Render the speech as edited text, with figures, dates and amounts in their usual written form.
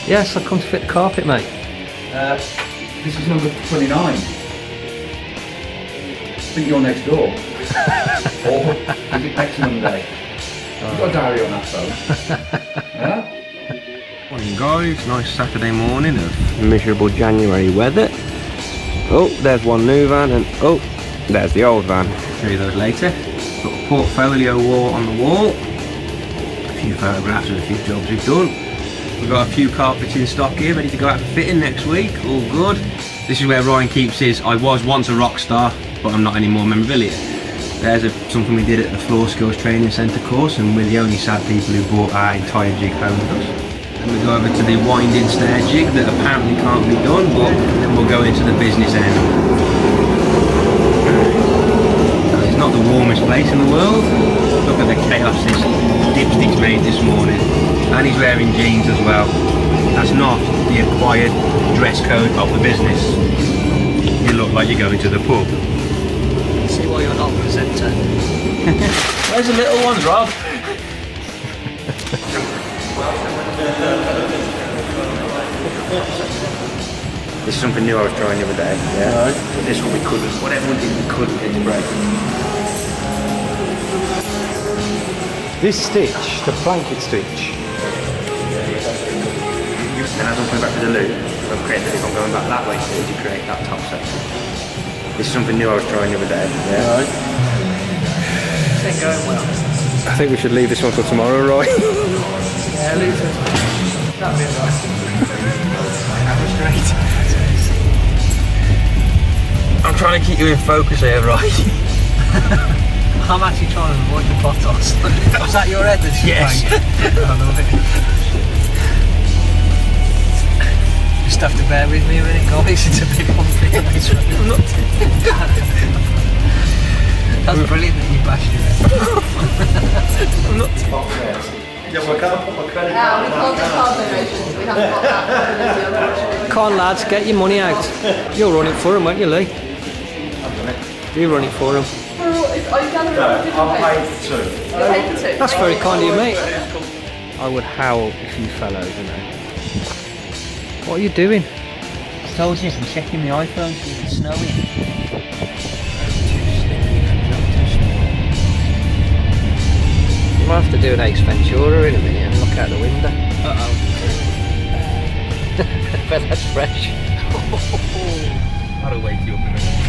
Yes, I've come to fit the carpet, mate. This is number 29. I think you're next door. Or is it next Monday? You've got a diary on that phone. Yeah? Morning guys, nice Saturday morning of miserable January weather. Oh, there's one new van and oh, there's the old van. Show you those later. Got a portfolio wall on the wall. A few photographs of a few jobs we've done. We've got a few carpets in stock here, ready to go out for fitting next week. All good. This is where Ryan keeps his I was once a rock star, but I'm not anymore memorabilia. There's something we did at the Floor Skills Training Centre course, and we're the only sad people who brought our entire jig home with us. Then we go over to the winding stair jig that apparently can't be done, but then we'll go into the business end. It's not the warmest place in the world. Look at the chaos this dipstick's made this morning. And he's wearing jeans as well. That's not the acquired dress code of the business. You look like you're going to the pub. See why you're not a presenter. Where's the little ones, Rob? This is something new I was trying the other day. Yeah. Right. But this one we couldn't. Whatever we did, we couldn't get to break. This stitch, the blanket stitch. And as I'm coming back to the loop, if I'm going back that way to create that top section. This is something new I was trying the other day. Yeah. Right. It's going well. I think we should leave this one till tomorrow, Roy. Yeah, leave it. That'd be right. That was great. I'm trying to keep you in focus here, Roy. I'm actually trying to avoid the photos. Was that your head that's Yes. I love it. Just have to bear with me a minute, guys. It's a bit bumpy on this one. I'm not. That's brilliant that you bashed your head. I'm not. Yeah, well, I can't put my credit We can't do card donations. We haven't got that. Come on, lads, get your money out. You'll run it for them, won't you, Lee? You run it for them. Are you going to run I'm paid for two. You're paid for two? That's very kind of you, mate. I would howl if you fell over now. What are you doing? I told you, I'm checking my iPhone to see if it's snowing. You might have to do an Ace Ventura in a minute and look out the window. Uh-oh. But that's fresh. That'll wake you up in a minute.